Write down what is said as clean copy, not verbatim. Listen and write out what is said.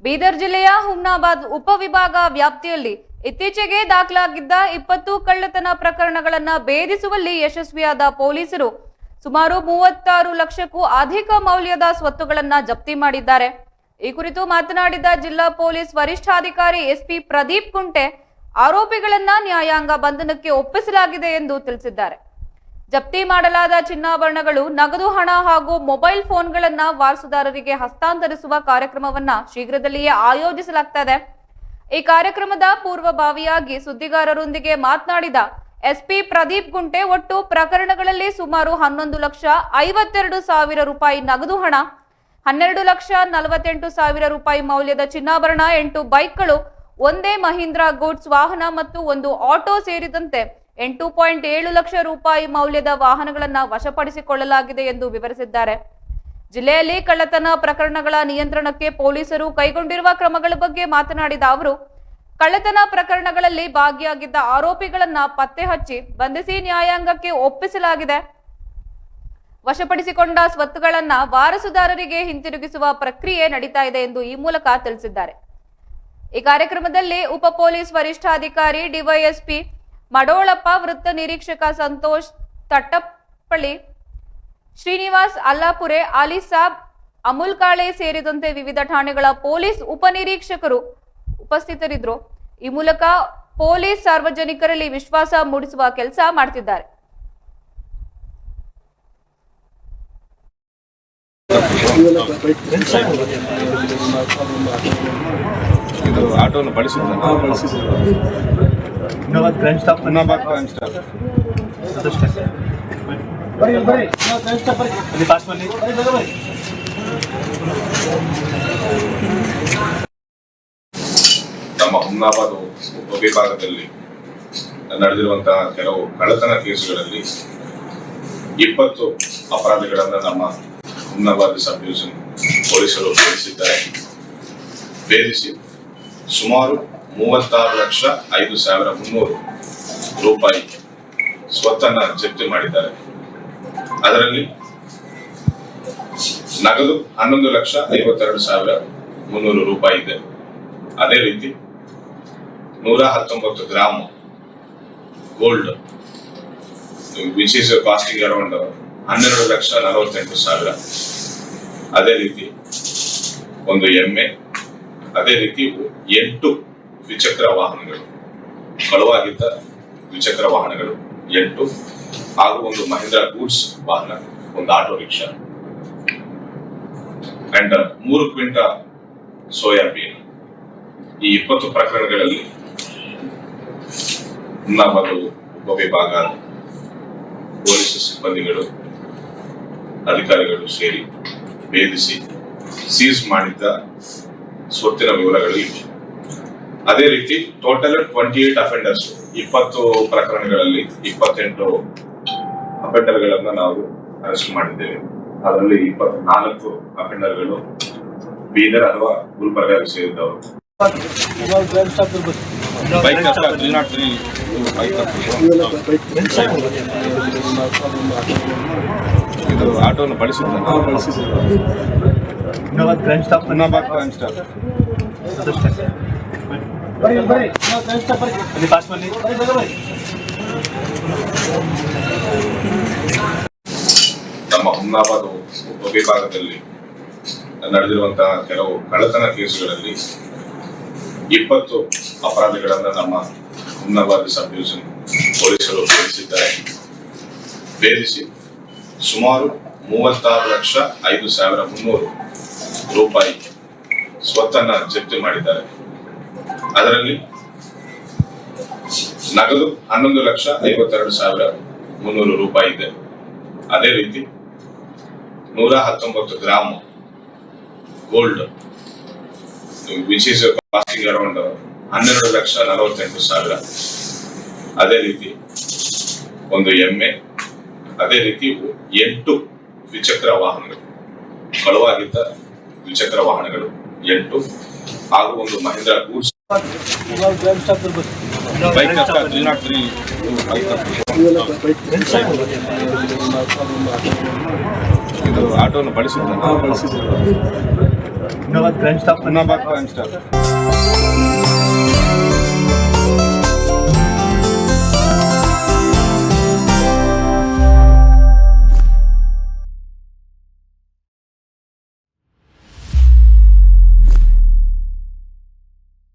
ಬೀದರ್ ಜಿಲ್ಲೆಯ ಹುಮ್ನಾಬಾದ್ ಉಪವಿಭಾಗ ವ್ಯಾಪ್ತಿಯಲ್ಲಿ ಇತ್ತೀಚೆಗೆ ದಾಖಲಾಗಿದ್ದ 20 ಕಳ್ಳತನ ಪ್ರಕರಣಗಳನ್ನು ಭೇದಿಸುವಲ್ಲಿ ಯಶಸ್ವಿಯಾದ ಪೊಲೀಸರು ಸುಮಾರು 36 ಲಕ್ಷಕ್ಕೂ ಅಧಿಕ ಮೌಲ್ಯದ ಸ್ವತ್ತುಗಳನ್ನು ಜಪ್ತಿ ಮಾಡಿದ್ದಾರೆ. ಈ ಕುರಿತು ಮಾತನಾಡಿದ ಜಿಲ್ಲಾ ಪೊಲೀಸ್ ವರಿಷ್ಠಾಧಿಕಾರಿ ಎಸ್ಪಿ ಪ್ರದೀಪ್ ಕುಂಟೆ, ಆರೋಪಿಗಳನ್ನು ನ್ಯಾಯಾಂಗ ಬಂಧನಕ್ಕೆ ಒಪ್ಪಿಸಲಾಗಿದೆ ಎಂದು ತಿಳಿಸಿದ್ದಾರೆ. ಜಪ್ತಿ ಮಾಡಲಾದ ಚಿನ್ನಾಭರಣಗಳು, ನಗದು ಹಣ ಹಾಗೂ ಮೊಬೈಲ್ ಫೋನ್ಗಳನ್ನು ವಾರಸುದಾರರಿಗೆ ಹಸ್ತಾಂತರಿಸುವ ಕಾರ್ಯಕ್ರಮವನ್ನ ಶೀಘ್ರದಲ್ಲಿಯೇ ಆಯೋಜಿಸಲಾಗುತ್ತದೆ. ಈ ಕಾರ್ಯಕ್ರಮದ ಪೂರ್ವಭಾವಿಯಾಗಿ ಸುದ್ದಿಗಾರರೊಂದಿಗೆ ಮಾತನಾಡಿದ ಎಸ್ಪಿ ಪ್ರದೀಪ್ ಗುಂಟೆ, ಒಟ್ಟು ಪ್ರಕರಣಗಳಲ್ಲಿ ಸುಮಾರು 11,52,000 ರೂಪಾಯಿ ನಗದು ಹಣ, 12,48,000 ರೂಪಾಯಿ ಮೌಲ್ಯದ ಚಿನ್ನಾಭರಣ, 8 ಬೈಕ್ಗಳು, ಒಂದೇ ಮಹೀಂದ್ರಾ ಗೂಡ್ಸ್ ವಾಹನ ಮತ್ತು ಒಂದು ಆಟೋ ಸೇರಿದಂತೆ 8.7 ಲಕ್ಷ ರೂಪಾಯಿ ಮೌಲ್ಯದ ವಾಹನಗಳನ್ನು ವಶಪಡಿಸಿಕೊಳ್ಳಲಾಗಿದೆ ಎಂದು ವಿವರಿಸಿದ್ದಾರೆ. ಜಿಲ್ಲೆಯಲ್ಲಿ ಕಳ್ಳತನ ಪ್ರಕರಣಗಳ ನಿಯಂತ್ರಣಕ್ಕೆ ಪೊಲೀಸರು ಕೈಗೊಂಡಿರುವ ಕ್ರಮಗಳ ಬಗ್ಗೆ ಮಾತನಾಡಿದ ಅವರು, ಕಳ್ಳತನ ಪ್ರಕರಣಗಳಲ್ಲಿ ಭಾಗಿಯಾಗಿದ್ದ ಆರೋಪಿಗಳನ್ನು ಪತ್ತೆ ಹಚ್ಚಿ ಬಂಧಿಸಿ ನ್ಯಾಯಾಂಗಕ್ಕೆ ಒಪ್ಪಿಸಲಾಗಿದೆ. ವಶಪಡಿಸಿಕೊಂಡ ಸ್ವತ್ತುಗಳನ್ನು ವಾರಸುದಾರರಿಗೆ ಹಿಂತಿರುಗಿಸುವ ಪ್ರಕ್ರಿಯೆ ನಡೀತಾ ಇದೆ ಎಂದು ಈ ಮೂಲಕ ತಿಳಿಸಿದ್ದಾರೆ. ಈ ಕಾರ್ಯಕ್ರಮದಲ್ಲಿ ಉಪ ಪೊಲೀಸ್ ವರಿಷ್ಠಾಧಿಕಾರಿ ಡಿವೈಎಸ್ಪಿ ಮಡೋಳಪ್ಪ, ವೃತ್ತ ನಿರೀಕ್ಷಕ ಸಂತೋಷ್ ತಟ್ಟಪ್ಪಳ್ಳಿ, ಶ್ರೀನಿವಾಸ್ ಅಲ್ಲಾಪುರೆ, ಅಲಿಸಾಬ್, ಅಮುಲ್ ಕಾಳೆ ಸೇರಿದಂತೆ ವಿವಿಧ ಠಾಣೆಗಳ ಪೊಲೀಸ್ ಉಪನಿರೀಕ್ಷಕರು ಉಪಸ್ಥಿತರಿದ್ದರು. ಈ ಮೂಲಕ ಪೊಲೀಸ್ ಸಾರ್ವಜನಿಕರಲ್ಲಿ ವಿಶ್ವಾಸ ಮೂಡಿಸುವ ಕೆಲಸ ಮಾಡುತ್ತಿದ್ದಾರೆ. ಆಟೋನ ಹುಮ್ನಾಬಾದ್ ಕ್ರೈಮ್ ಸ್ಟಾಫ್ ನಮ್ಮ ಹುಮ್ನಾಬಾದ್ ಉಪವಿಭಾಗದಲ್ಲಿ ನಡೆದಿರುವಂತಹ ಕೆಲವು ಕಳ್ಳತನ ಕೇಸುಗಳಲ್ಲಿ 20 ಅಪರಾಧಿಗಳನ್ನು ನಮ್ಮ ಹುಮ್ನಾಬಾದ್ ಸಬ್ ಡಿವಿಷನ್ ಪೊಲೀಸರು ಭೇದಿಸಿ ಸುಮಾರು 36,05,300 ರೂಪಾಯಿ ಸ್ವತ್ತನ್ನು ಜಪ್ತಿ ಮಾಡಿದ್ದಾರೆ. ಅದರಲ್ಲಿ ನಗದು 11,52,300 ರೂಪಾಯಿ ಇದೆ. ಅದೇ ರೀತಿ 119 gram gold, which is costing around 12,48,000. ಅದೇ ರೀತಿ ಒಂದು ಎಮ್ಮೆ, ಅದೇ ರೀತಿ 8 ದ್ವಿಚಕ್ರ ವಾಹನಗಳು, ಕಳುವಾಗಿದ್ದ ದ್ವಿಚಕ್ರ ವಾಹನಗಳು 8 ಹಾಗೂ ಒಂದು ಮಹೀಂದ್ರಾ ಗೂಡ್ಸ್ ವಾಹನ, ಒಂದು auto rickshaw and 3 quintal soybean. ಈ 20 ಪ್ರಕರಣಗಳಲ್ಲಿ ಹುಮ್ನಾಬಾದ್ ಉಪವಿಭಾಗ ಪೊಲೀಸ್ ಸಿಬ್ಬಂದಿಗಳು, ಅಧಿಕಾರಿಗಳು ಸೇರಿ ಭೇದಿಸಿ ಸೀಸ್ ಮಾಡಿದ್ದ ಸ್ವತ್ತಿನ ವಿವರಗಳು ಇವೆ. ಅದೇ ರೀತಿ ಟೋಟಲ್ 28 ಅಫೆಂಡರ್ಸ್, 20 ಪ್ರಕರಣಗಳಲ್ಲಿ 28 ಅಫೆಂಡರ್ಗಳನ್ನು ನಾವು ಅರೆಸ್ಟ್ ಮಾಡಿದ್ದೇವೆ. ಅದರಲ್ಲಿ 24 ಅಫೆಂಡರ್ಗಳು ಬೀದರ್ ಅಥವಾ ಗುಲ್ಬರ್ಗ ಸೇರಿದ್ದವರು. ಆಟೋನ ಹುಮ್ನಾಬಾದ್ ಕ್ರೈಮ್ ಸ್ಟಾಫ್ ನಮ್ಮ ಹುಮ್ನಾಬಾದ್ ಉಪವಿಭಾಗದಲ್ಲಿ ನಡೆದಿರುವಂತಹ ಕೆಲವು ಕಳ್ಳತನ ಕೇಸುಗಳಲ್ಲಿ 20 ಅಪರಾಧಿಗಳನ್ನು ನಮ್ಮ ಹುಮ್ನಾಬಾದ್ ಸಬ್ ಡಿವಿಷನ್ ಪೊಲೀಸರು ಭೇದಿಸಿ ಸುಮಾರು 36,05,300 ರೂಪಾಯಿ ಸ್ವತ್ತನ್ನು ಜಪ್ತಿ ಮಾಡಿದ್ದಾರೆ. ಅದರಲ್ಲಿ ನಗದು 11,52,300 ರೂಪಾಯಿ ಇದೆ. ಅದೇ ರೀತಿ 119 gram gold, which is costing around 12,48,000. ಅದೇ ರೀತಿ ಒಂದು ಎಮ್ಮೆ, ಅದೇ ರೀತಿ 8 ದ್ವಿಚಕ್ರ ವಾಹನಗಳು, ಕಳುವಾಗಿದ್ದ ದ್ವಿಚಕ್ರ ವಾಹನಗಳು 8 ಹಾಗೂ ಒಂದು ಮಹೀಂದ್ರಾ ಗೂಡ್ಸ್ ಆಟೋನ Innovat crime staff. Hunnabad crime staff.